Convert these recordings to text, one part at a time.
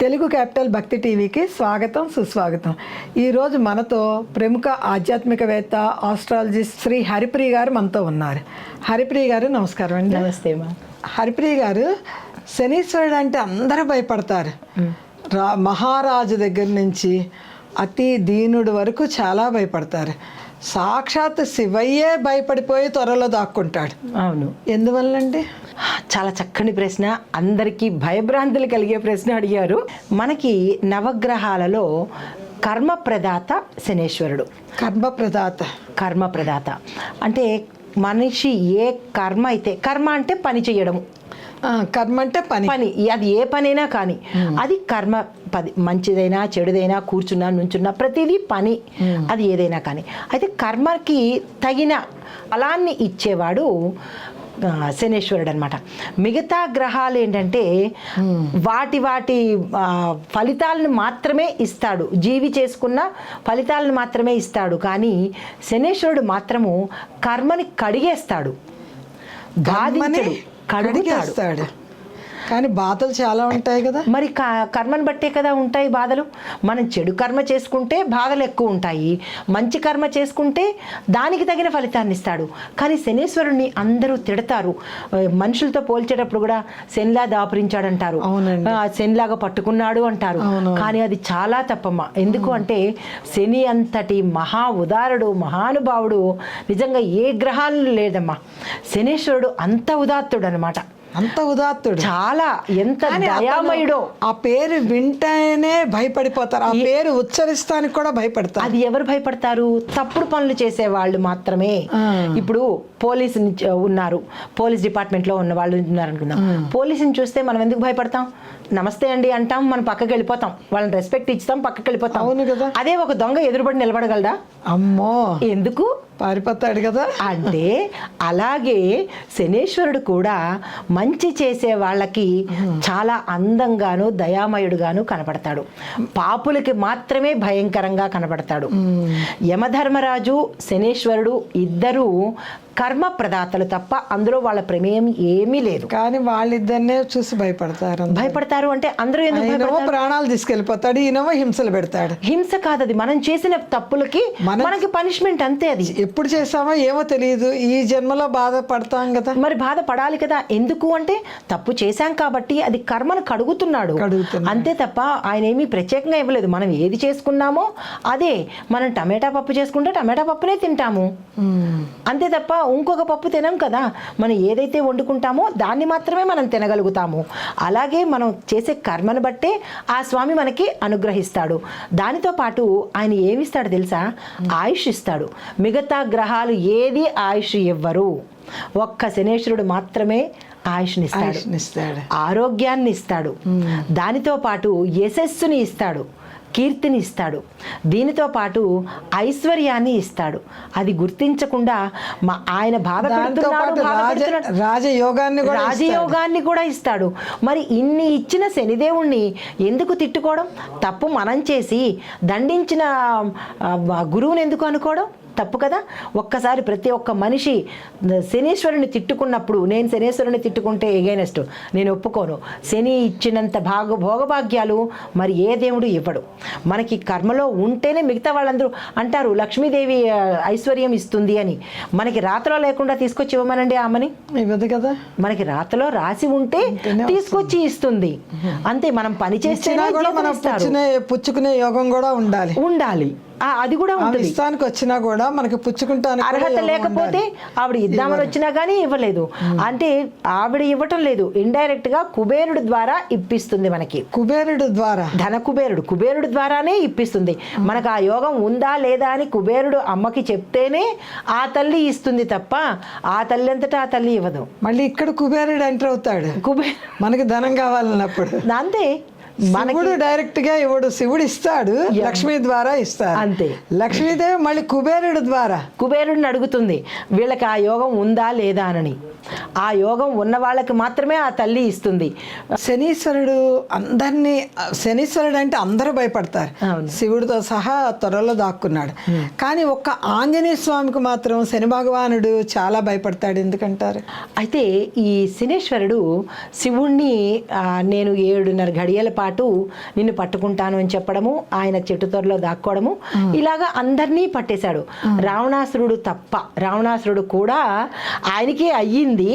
Telugu capital భక్తి టీవీకి స్వాగతం సుస్వాగతం. ఈరోజు మనతో ప్రముఖ ఆధ్యాత్మికవేత్త ఆస్ట్రాలజిస్ట్ శ్రీ హరిప్రియ గారు మనతో ఉన్నారు. హరిప్రియ గారు నమస్కారం అండి. నమస్తే మా. హరిప్రియ గారు, శనీశ్వరుడు అంటే అందరూ భయపడతారు. మహారాజు దగ్గర నుంచి అతి దీనుడు వరకు చాలా భయపడతారు. సాక్షాత్ శివయ్యే భయపడిపోయి త్వరలో దాక్కుంటాడు. అవును, ఎందువల్లండి? చాలా చక్కని ప్రశ్న, అందరికీ భయభ్రాంతులు కలిగే ప్రశ్న అడిగారు. మనకి నవగ్రహాలలో కర్మప్రదాత శనేశ్వరుడు. కర్మప్రదాత అంటే మనిషి ఏ కర్మ అయితే, కర్మ అంటే పని చేయడము, కర్మ అంటే పని, అది ఏ పనైనా కానీ అది కర్మ. మంచిదైనా చెడుదైనా, కూర్చున్నా నుంచున్నా ప్రతిదీ పని, అది ఏదైనా కానీ. అయితే కర్మకి తగిన ఫలాన్ని ఇచ్చేవాడు శనేశ్వరుడు అనమాట. మిగతా గ్రహాలు ఏంటంటే వాటి ఫలితాలను మాత్రమే ఇస్తాడు, జీవి చేసుకున్న ఫలితాలను మాత్రమే ఇస్తాడు. కానీ శనేశ్వరుడు మాత్రము కర్మని కడిగేస్తాడు, కడిగేస్తాడు. కానీ బాధలు చాలా ఉంటాయి కదా. మరి కర్మను బట్టే కదా ఉంటాయి బాధలు. మనం చెడు కర్మ చేసుకుంటే బాధలు ఎక్కువ ఉంటాయి, మంచి కర్మ చేసుకుంటే దానికి తగిన ఫలితాన్ని ఇస్తాడు. కానీ శనేశ్వరుణ్ణి అందరూ తిడతారు. మనుషులతో పోల్చేటప్పుడు కూడా శనిలా దాపురించాడంటారు, శనిలాగా పట్టుకున్నాడు అంటారు. కానీ అది చాలా తప్పమ్మా. ఎందుకు అంటే శని అంతటి మహా ఉదారుడు, మహానుభావుడు నిజంగా ఏ గ్రహాలు లేదమ్మా. శనేశ్వరుడు అంత ఉదాత్తుడు అనమాట. అంత ఉదాత్తుడు, చాలా ఎంత దయామయుడో. ఆ పేరు వింటేనే భయపడిపోతారు, ఆ పేరు ఉచ్చరిస్తానికి కూడా భయపడతారు. అది ఎవరు భయపడతారు? తప్పుడు పనులు చేసే వాళ్ళు మాత్రమే. ఇప్పుడు పోలీసు ఉన్నారు, పోలీస్ డిపార్ట్మెంట్లో ఉన్న వాళ్ళు ఉన్నారు అనుకుందాం. పోలీసుని చూస్తే మనం ఎందుకు భయపడతాం? నమస్తే అండి అంటాం, మనం పక్కకి వెళ్ళిపోతాం, వాళ్ళని రెస్పెక్ట్ ఇస్తాం, పక్కకి వెళ్ళిపోతాం. అవును కదా. అదే ఒక దొంగ ఎదురుబడి నిలబడగలడా? అమ్మో, ఎందుకు? పారిపోతాడు కదా. అంటే అలాగే శనేశ్వరుడు కూడా మంచి చేసే వాళ్ళకి చాలా అందంగాను దయామయుడుగాను కనపడతాడు, పాపులకి మాత్రమే భయంకరంగా కనపడతాడు. యమధర్మరాజు శనేశ్వరుడు ఇద్దరు కర్మ ప్రదాతలు తప్ప అందులో వాళ్ళ ప్రమేయం ఏమీ లేదు. కానీ వాళ్ళిద్దరినే చూసి భయపడతారు. అంటే అందరూ ఎందుకు? ప్రాణాలు తీసుకెళ్ళిపోతాడు, ఈయనమో హింసలు పెడతాడు. హింస కాదు, అది మనం చేసిన తప్పులకి మనకి పనిష్మెంట్ అంతే. అది ఎప్పుడు చేసామో ఏమో తెలియదు, ఈ జన్మలో బాధపడతాం కదా. మరి బాధపడాలి కదా. ఎందుకు అంటే తప్పు చేశాం కాబట్టి అది కర్మను కడుగుతున్నాడు అంతే తప్ప ఆయన ఏమీ ప్రత్యేకంగా ఇవ్వలేదు. మనం ఏది చేసుకున్నామో అదే. మనం టమాటా పప్పు చేసుకుంటే టమాటా పప్పునే తింటాము అంతే తప్ప ఇంకొక పప్పు తినం కదా. మనం ఏదైతే వండుకుంటామో దాన్ని మాత్రమే మనం తినగలుగుతాము. అలాగే మనం చేసే కర్మను బట్టే ఆ స్వామి మనకి అనుగ్రహిస్తాడు. దానితో పాటు ఆయన ఏమిస్తాడు తెలుసా? ఆయుష్ ఇస్తాడు. మిగతా గ్రహాలు ఏది ఆయుష్ ఇవ్వరు, ఒక్క శనేశ్వరుడు మాత్రమే ఆయుష్ని ఇస్తాడు, ఆరోగ్యాన్ని ఇస్తాడు, దానితో పాటు యశస్సుని ఇస్తాడు, కీర్తిని ఇస్తాడు, దీనితో పాటు ఐశ్వర్యాన్ని ఇస్తాడు. అది గుర్తించకుండా ఆయన రాజయోగాన్ని కూడా ఇస్తాడు. మరి ఇన్ని ఇచ్చిన శనిదేవుణ్ణి ఎందుకు తిట్టుకోవడం? తప్పు మనం చేసి దండించిన గురువుని ఎందుకు అనుకోవడం? తప్పు కదా. ఒక్కసారి ప్రతి ఒక్క మనిషి శనీశ్వరుని తిట్టుకున్నప్పుడు, నేను శనీశ్వరుని తిట్టుకుంటే ఎగైనెస్ట్, నేను ఒప్పుకోను. శని ఇచ్చినంత భోగభాగ్యాలు మరి ఏ దేవుడు ఇవ్వడు. మనకి కర్మలో ఉంటేనే మిగతా వాళ్ళందరూ అంటారు లక్ష్మీదేవి ఐశ్వర్యం ఇస్తుంది అని. మనకి రాతలో లేకుండా తీసుకొచ్చి ఇవ్వమనండి ఆమెని, ఇవ్వదు కదా. మనకి రాతలో రాసి ఉంటే తీసుకొచ్చి ఇస్తుంది అంతే. మనం పని చేస్తే పుచ్చుకునే యోగం కూడా ఉండాలి. అది కూడా ఉంటుంది. ఇష్టానికి వచ్చినా కూడా మనకి పుచ్చుకుంటానికి అర్హత లేకపోతే ఆవిడ ఇద్దామని వచ్చినా కానీ ఇవ్వలేదు. అంటే ఆవిడ ఇవ్వటం లేదు, ఇండైరెక్ట్ గా కుబేరుడు ద్వారా ఇప్పిస్తుంది మనకి. కుబేరుడు ద్వారా, ధన కుబేరుడు ద్వారానే ఇప్పిస్తుంది మనకు. ఆ యోగం ఉందా లేదా అని కుబేరుడు అమ్మకి చెప్తేనే ఆ తల్లి ఇస్తుంది తప్ప ఆ తల్లి అంతటా ఆ తల్లి ఇవ్వదు. మళ్ళీ ఇక్కడ కుబేరుడు ఎంటర్ అవుతాడు. మనకి ధనం కావాలన్నప్పుడు అంతే. శివుడు డైరెక్ట్ గా ఇవ్వడు, శివుడు ఇస్తాడు, లక్ష్మీ ద్వారా ఇస్తాడు అంతే. లక్ష్మీదేవి మళ్ళీ కుబేరుడు ద్వారా కుబేరుడిని అడుగుతుంది వీళ్ళకి ఆ యోగం ఉందా లేదా అని. ఆ యోగం ఉన్న వాళ్ళకి మాత్రమే ఆ తల్లి ఇస్తుంది. శనీశ్వరుడు శనీశ్వరుడు అంటే అందరూ భయపడతారు, శివుడితో సహా త్వరలో దాక్కున్నాడు. కానీ ఒక్క ఆంజనేయ స్వామికి మాత్రం శని భగవానుడు చాలా భయపడతాడు. ఎందుకంటారు? అయితే ఈ శనీశ్వరుడు శివుణ్ణి నేను 7.5 గడియల పాటు నిన్ను పట్టుకుంటాను అని చెప్పడము, ఆయన చెట్టు తొరలో దాక్కోవడము, ఇలాగా అందరినీ పట్టేశాడు. రావణాసురుడు తప్ప, రావణాసురుడు కూడా ఆయనకే అయ్యింది,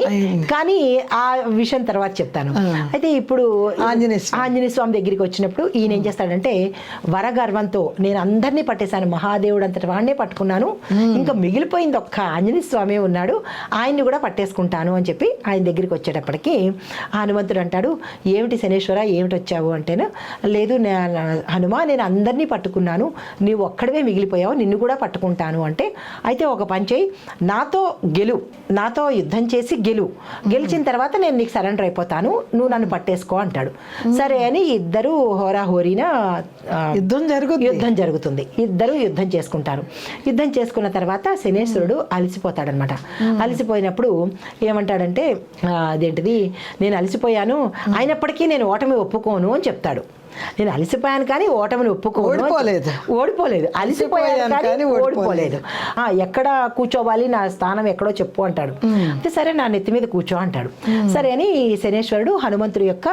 కానీ ఆ విషయం తర్వాత చెప్తాను. అయితే ఇప్పుడు ఆంజనేయ స్వామి దగ్గరికి వచ్చినప్పుడు ఈయన ఏం చేస్తాడంటే వరగర్వంతో నేను అందరినీ పట్టేశాను, మహాదేవుడు అంతటి వాడినే పట్టుకున్నాను, ఇంకా మిగిలిపోయింది ఒక్క ఆంజనేయ స్వామి ఉన్నాడు, ఆయన్ని కూడా పట్టేసుకుంటాను అని చెప్పి ఆయన దగ్గరికి వచ్చేటప్పటికి హనుమంతుడు అంటాడు, ఏమిటి శనేశ్వర ఏమిటి వచ్చావు అంటేను, లేదు హనుమా నేను అందరినీ పట్టుకున్నాను, నీవు ఒక్కడవే మిగిలిపోయావు, నిన్ను కూడా పట్టుకుంటాను అంటే, అయితే ఒక పని చేయి, నాతో యుద్ధం చేసి గెలిచిన తర్వాత నేను నీకు సరెండర్ అయిపోతాను, నువ్వు నన్ను పట్టేసుకో అంటాడు. సరే అని ఇద్దరు హోరాహోరీన యుద్ధం జరుగుతుంది. ఇద్దరు యుద్ధం చేసుకుంటారు. యుద్ధం చేసుకున్న తర్వాత శనేశ్వరుడు అలసిపోతాడనమాట. అలసిపోయినప్పుడు ఏమంటాడంటే అదేంటిది, నేను అలసిపోయాను అయినప్పటికీ నేను ఓటమి ఒప్పుకోను అని చెప్తాడు. నేను అలసిపోయాను కానీ ఓటమిని ఓడిపోలేదు, అలసిపోయాను కానీ ఓడిపోలేదు. ఎక్కడ కూర్చోవాలి, నా స్థానం ఎక్కడో చెప్పు అంటాడు. అయితే సరే నా నెత్తి మీద కూర్చో అంటాడు. సరే అని శనేశ్వరుడు హనుమంతుడి యొక్క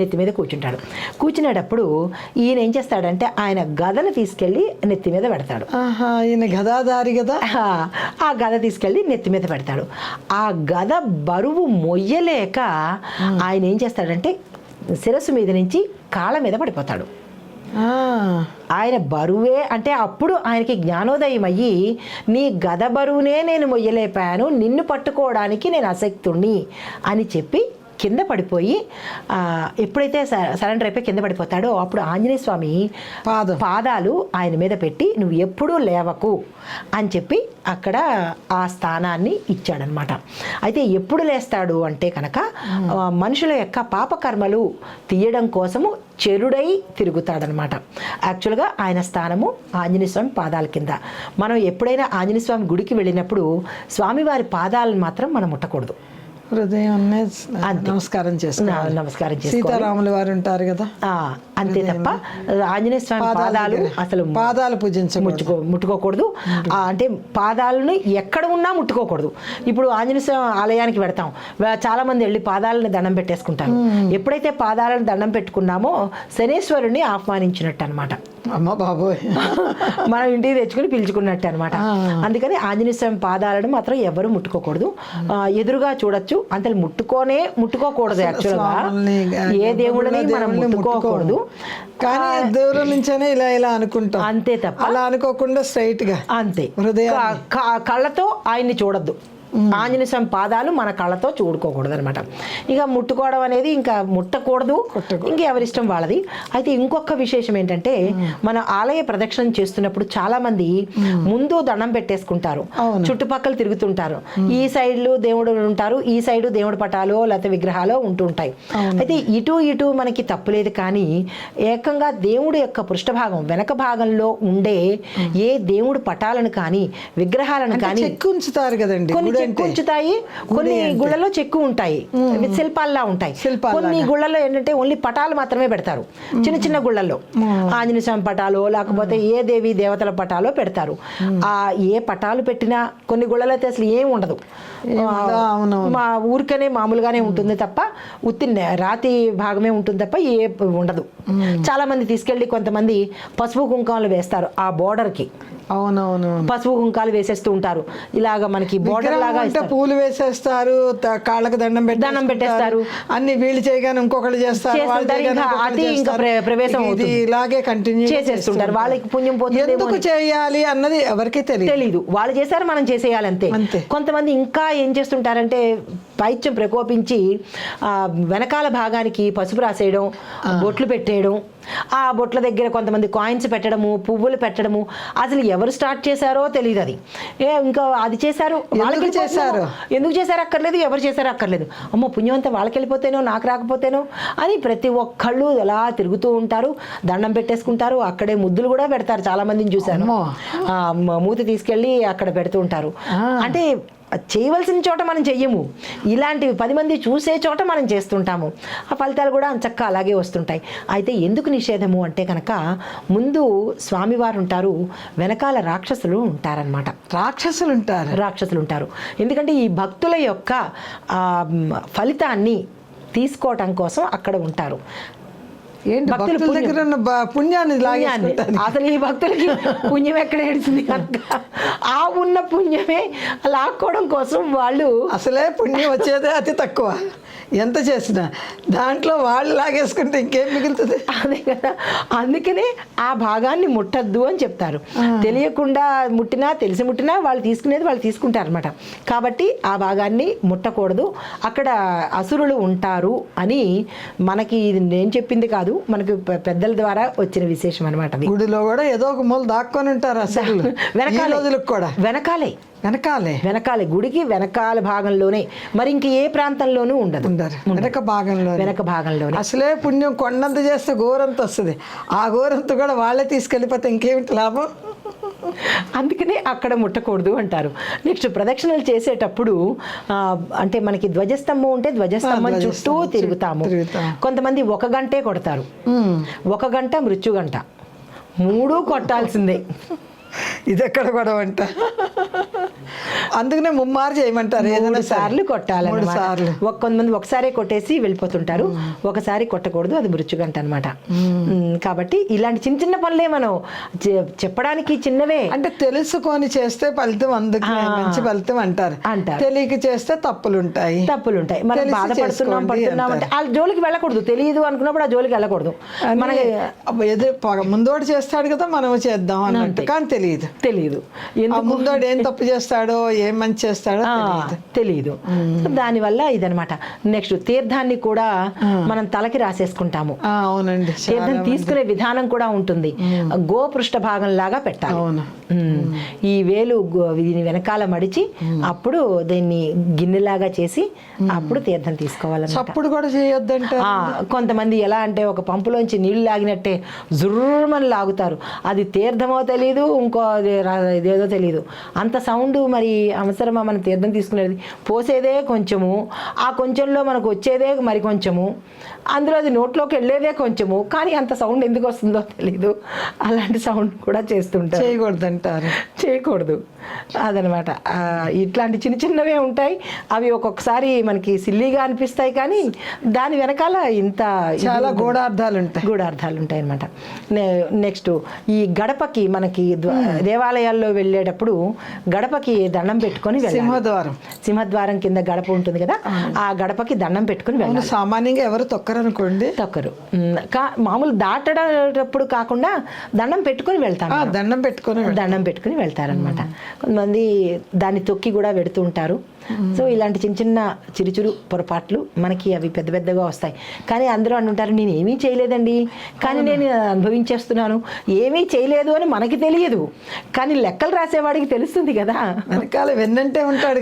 నెత్తి మీద కూర్చుంటాడు. కూర్చునేటప్పుడు ఈయన ఏం చేస్తాడంటే ఆయన గదను తీసుకెళ్లి నెత్తి మీద పెడతాడు. ఈయన గదాదారి కదా, ఆ గద తీసుకెళ్లి నెత్తి మీద పెడతాడు. ఆ గద బరువు మొయ్యలేక ఆయన ఏం చేస్తాడంటే శిరస్సు మీద నుంచి కాళ్ళ మీద పడిపోతాడు. ఆయన బరువే అంటే అప్పుడు ఆయనకి జ్ఞానోదయం అయ్యి, నీ గద బరువునే నేను మొయ్యలేపాను, నిన్ను పట్టుకోవడానికి నేను అశక్తుణ్ణి అని చెప్పి కింద పడిపోయి, ఎప్పుడైతే సరెండర్ అయిపోయి కింద పడిపోతాడో అప్పుడు ఆంజనేయ స్వామి పాదాలు ఆయన మీద పెట్టి నువ్వు ఎప్పుడూ లేవకు అని చెప్పి అక్కడ ఆ స్థానాన్ని ఇచ్చాడనమాట. అయితే ఎప్పుడు లేస్తాడు అంటే కనుక మనుషుల యొక్క పాపకర్మలు తీయడం కోసము చెరుడై తిరుగుతాడనమాట. యాక్చువల్గా ఆయన స్థానము ఆంజనేయ స్వామి పాదాల కింద. మనం ఎప్పుడైనా ఆంజనేయ స్వామి గుడికి వెళ్ళినప్పుడు స్వామివారి పాదాలను మాత్రం మనం ముట్టకూడదు. హృదయం నమస్కారం చేసుకోవాలి. సీతారాముల వారు ఉంటారు కదా, అంతే తప్ప ఆంజనేయ స్వామి పాదాలు అసలు ముట్టుకోకూడదు. అంటే పాదాలను ఎక్కడ ఉన్నా ముట్టుకోకూడదు. ఇప్పుడు ఆంజనేయ స్వామి ఆలయానికి వెడతాం, చాలా మంది వెళ్ళి పాదాలను దండం పెట్టేసుకుంటారు. ఎప్పుడైతే పాదాలను దండం పెట్టుకున్నామో శనేశ్వరుని ఆహ్వానించినట్టు అనమాట. అమ్మ బాబోయ్, మనం ఇంటికి తెచ్చుకుని పిలుచుకున్నట్టు అనమాట. అందుకని ఆంజనేయ స్వామి పాదాలను మాత్రం ఎవరు ముట్టుకోకూడదు. ఎదురుగా చూడొచ్చు, అంతే ముట్టుకోకూడదు. యాక్చువల్గా ఏ దేవుడిని మనం ముట్టుకోకూడదు, కానీ దూరం నుంచేనే ఇలా అనుకుంటాం, అంతే తప్ప అలా అనుకోకుండా స్ట్రైట్ గా అంతే కళ్ళతో ఆయన్ని చూడొద్దు. ఆంజనేయ స్వామి పాదాలు మన కళ్ళతో చూడుకోకూడదు అనమాట. ఇక ముట్టుకోవడం అనేది ఇంకా ముట్టకూడదు, ఇంకా ఎవరిష్టం వాళ్ళది. అయితే ఇంకొక విశేషం ఏంటంటే మన ఆలయ ప్రదక్షిణ చేస్తున్నప్పుడు చాలా మంది ముందు దండం పెట్టేసుకుంటారు, చుట్టుపక్కల తిరుగుతుంటారు. ఈ సైడ్లు దేవుడు ఉంటారు, ఈ సైడు దేవుడి పటాలు లేకపోతే విగ్రహాలు ఉంటుంటాయి. అయితే ఇటు మనకి తప్పులేదు, కానీ ఏకంగా దేవుడి యొక్క పృష్ఠభాగం వెనక భాగంలో ఉండే ఏ దేవుడి పటాలను కానీ విగ్రహాలను కానీ ఉంచుతారు కదండి. చెక్కు ఉంచుతాయి, కొన్ని గుళ్ళలో చెక్కు ఉంటాయి, శిల్పాల్లా ఉంటాయి. కొన్ని గుళ్ళలో ఏంటంటే ఓన్లీ పటాలు మాత్రమే పెడతారు. చిన్న చిన్న గుళ్ళల్లో ఆంజనేయ స్వామి పటాలు లేకపోతే ఏ దేవి దేవతల పటాలో పెడతారు. ఆ ఏ పటాలు పెట్టినా కొన్ని గుళ్ళలో అయితే అసలు ఏం ఉండదు, మా ఊరికనే మామూలుగానే ఉంటుంది తప్ప ఉత్తి రాతి భాగమే ఉంటుంది తప్ప ఏ ఉండదు. చాలా మంది తీసుకెళ్లి కొంతమంది పసుపు కుంకాలు వేస్తారు ఆ బోర్డర్కి. అవునవును, పసుపు కుంకాలు వేసేస్తూ ఉంటారు. ఇలాగా మనకి బోర్డర్ లాగా పూలు వేసేస్తారు, కాళ్ళకి దండం పెట్టేస్తారు, అన్ని వీళ్ళు చేయగానే ఇంకొకళ్ళు చేస్తారు, అది ఇంకా ప్రవేశం ఇలాగే కంటిన్యూ చేసేస్తుంటారు. వాళ్ళకి పుణ్యం పోతుంది, ఎందుకు చేయాలి అన్నది ఎవరికి తెలీదు. వాళ్ళు చేశారు, మనం చేసేయాలి అంతే. కొంతమంది ఇంకా ఏం చేస్తుంటారంటే పైత్యం ప్రకోపించి వెనకాల భాగానికి పసుపు రాసేయడం, బొట్లు పెట్టేయడం, ఆ బొట్ల దగ్గర కొంతమంది కాయిన్స్ పెట్టడము, పువ్వులు పెట్టడము, అసలు ఎవరు స్టార్ట్ చేశారో తెలియదు. అది ఇంకా అది చేశారు, వాళ్ళకి చేశారు, ఎందుకు చేశారు అక్కర్లేదు, ఎవరు చేశారో అక్కర్లేదు, అమ్మో పుణ్యం అంతా వాళ్ళకి వెళ్ళిపోతేనో నాకు రాకపోతేనో అని ప్రతి ఒక్కళ్ళు అలా తిరుగుతూ ఉంటారు, దండం పెట్టేసుకుంటారు, అక్కడే ముద్దులు కూడా పెడతారు. చాలా మందిని చూశాను, మూతి తీసుకెళ్ళి అక్కడ పెడుతూ ఉంటారు. అంటే చేయవలసిన చోట మనం చెయ్యము, ఇలాంటివి 10 మంది చూసే చోట మనం చేస్తుంటాము. ఆ ఫలితాలు కూడా చక్కగా అలాగే వస్తుంటాయి. అయితే ఎందుకు నిషేధము అంటే కనుక ముందు స్వామివారు ఉంటారు, వెనకాల రాక్షసులు ఉంటారనమాట. రాక్షసులు ఉంటారు. ఎందుకంటే ఈ భక్తుల యొక్క ఫలితాన్ని తీసుకోవటం కోసం అక్కడ ఉంటారు. ఏంటి భక్తుల దగ్గర ఉన్న పుణ్యాన్ని లాగేసుకుంటారు. అసలు ఈ భక్తులకి పుణ్యం ఎక్కడ ఏడుస్తుంది కనుక ఆ ఉన్న పుణ్యమే లాక్కోవడం కోసం వాళ్ళు అసలే పుణ్యం వచ్చేదే అతి తక్కువ, ఎంత చేసినా దాంట్లో వాళ్ళు లాగేసుకుంటే ఇంకేం మిగులుతుంది. అదే కదా, అందుకనే ఆ భాగాన్ని ముట్టద్దు అని చెప్తారు. తెలియకుండా ముట్టినా తెలిసి ముట్టినా వాళ్ళు తీసుకునేది వాళ్ళు తీసుకుంటారు అనమాట. కాబట్టి ఆ భాగాన్ని ముట్టకూడదు, అక్కడ అసురులు ఉంటారు అని మనకి ఇది నేను చెప్పింది కాదు, మనకి పెద్దల ద్వారా వచ్చిన విశేషం అనమాట. గుడిలో కూడా ఏదో ఒక మూల దాక్కొని ఉంటారు అసలు, రోజులకు కూడా వెనకాలే గుడికి వెనకాల భాగంలోనే, మరి ఇంక ఏ ప్రాంతంలోనూ ఉండదు, వెనక భాగంలోనే. అసలే పుణ్యం కొండంత చేస్తే గోరంత వస్తుంది, ఆ గోరంత కూడా వాళ్ళే తీసుకెళ్ళిపోతే ఇంకేమిటి లాభం. అందుకనే అక్కడ ముట్టకూడదు అంటారు. నెక్స్ట్ ప్రదక్షిణలు చేసేటప్పుడు అంటే మనకి ధ్వజస్తంభం ఉంటే ధ్వజస్తంభం చుట్టూ తిరుగుతాము. కొంతమంది 1 గంటే కొడతారు, 1 గంట మృత్యుగంట 3 కొట్టాల్సిందే. ఇది ఎక్కడ గొడవ అంట, అందుకనే ముమ్మారు చేయమంటారు. 3 సార్లు కొట్టాలి. కొంతమంది ఒకసారి కొట్టేసి వెళ్ళిపోతుంటారు, ఒకసారి కొట్టకూడదు, అది మృత్యుగంట అనమాట. కాబట్టి ఇలాంటి చిన్న చిన్న పనులే మనం చెప్పడానికి చిన్నవే, అంటే తెలుసుకొని చేస్తే ఫలితం, అందుకే మంచి ఫలితం అంటారు. తెలియక చేస్తే తప్పులుంటాయి. మనం బాధపడుతున్నాం అంటే ఆ జోలికి వెళ్ళకూడదు. తెలియదు అనుకున్నప్పుడు ఆ జోలికి వెళ్ళకూడదు. మనకి ముందోడు చేస్తాడు కదా మనం చేద్దాం అన్నట్టు, కానీ తెలియదు ముందోడు ఏం తప్పు చేస్తాడో ఏం మంచి చేస్తాడో తెలియదు. దానివల్ల ఇదనమాట. నెక్స్ట్ తీర్థాన్ని కూడా మనం తలకి రాసేసుకుంటాము. అవునండి, తీర్థం తీసుకునే విధానం కూడా ఉంటుంది. గోపృష్ఠ భాగం లాగా పెట్టాలి. ఈ వేలు దీని వెనకాల మడిచి అప్పుడు దీన్ని గిన్నెలాగా చేసి అప్పుడు తీర్థం తీసుకోవాలన్నమాట. అప్పుడు కూడా చేయొద్దంటే కొంతమంది ఎలా అంటే ఒక పంపులోంచి నీళ్లు లాగినట్టే జుర్రమని లాగుతారు. అది తీర్థమో తెలియదు, ఇంకో ఇదేదో తెలియదు. అంత సౌండ్ మరి అవసరమా? మనం తీర్థం తీసుకునేది పోసేదే కొంచెము, ఆ కొంచెంలో మనకు వచ్చేదే మరి కొంచెము, అందులో అది నోట్లోకి వెళ్ళేదే కొంచెము, కానీ అంత సౌండ్ ఎందుకు వస్తుందో తెలీదు. అలాంటి సౌండ్ కూడా చేస్తుంటారు. చేయకూడదు అదనమాట. ఇట్లాంటి చిన్న చిన్నవే ఉంటాయి. అవి ఒక్కొక్కసారి మనకి సిల్లీగా అనిపిస్తాయి, కానీ దాని వెనకాల ఇంత చాలా గూఢార్థాలు ఉంటాయి అనమాట. నెక్స్ట్ ఈ గడపకి మనకి దేవాలయాల్లో వెళ్ళేటప్పుడు గడపకి దండం పెట్టుకొని వెళ్ళాలి. సింహద్వారం కింద గడప ఉంటుంది కదా, ఆ గడపకి దండం పెట్టుకుని వెళ్ళాలి. సామాన్యంగా ఎవరు తొక్కరు. మామూలు దాటేటప్పుడు కాకుండా దండం పెట్టుకుని వెళ్తాను. దండం పెట్టుకుని వెళ్తారనమాట. కొంతమంది దాన్ని తొక్కి కూడా పెడుతూ ఉంటారు. సో ఇలాంటి చిన్న చిన్న చిరుచురు పొరపాట్లు మనకి అవి పెద్ద పెద్దగా వస్తాయి. కానీ అందరూ అంటుంటారు నేను ఏమీ చేయలేదండి, కానీ నేను అనుభవించేస్తున్నాను. ఏమీ చేయలేదు అని మనకి తెలియదు, కానీ లెక్కలు రాసేవాడికి తెలుస్తుంది కదా. వెనకాల వెన్నంటే ఉంటాడు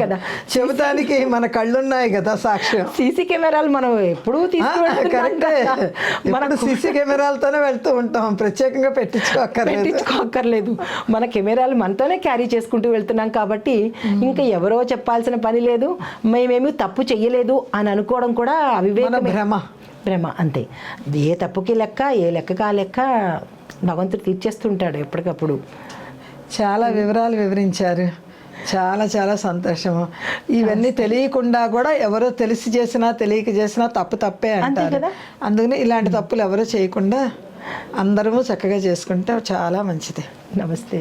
కదా, చెబుతానికి మన కళ్ళున్నాయి కదా సాక్ష్యం. సీసీ కెమెరాలు మనం ఎప్పుడూ మనం సీసీ కెమెరాలతోనే వెళ్తూ ఉంటాం, ప్రత్యేకంగా పెట్టించుకోక్కర్లేదు. మన కెమెరాలు మనతోనే క్యారీ చేసుకుంటూ వెళ్తున్నాం కాబట్టి ఇంకా ఎవరో చెప్పాల్సిన పని లేదు. మేమేమి తప్పు చెయ్యలేదు అని అనుకోవడం కూడా అవివేకమే, భ్రమ అంతే. ఏ తప్పుకి లెక్క, ఏ లెక్కకి ఆ లెక్క భగవంతుడు తీర్చేస్తుంటాడు ఎప్పటికప్పుడు. చాలా వివరాలు వివరించారు, చాలా చాలా సంతోషము. ఇవన్నీ తెలియకుండా కూడా ఎవరో తెలిసి చేసినా తెలియక చేసినా తప్పే అంటారు. అందుకని ఇలాంటి తప్పులు ఎవరో చేయకుండా అందరము చక్కగా చేసుకుంటే చాలా మంచిది. నమస్తే.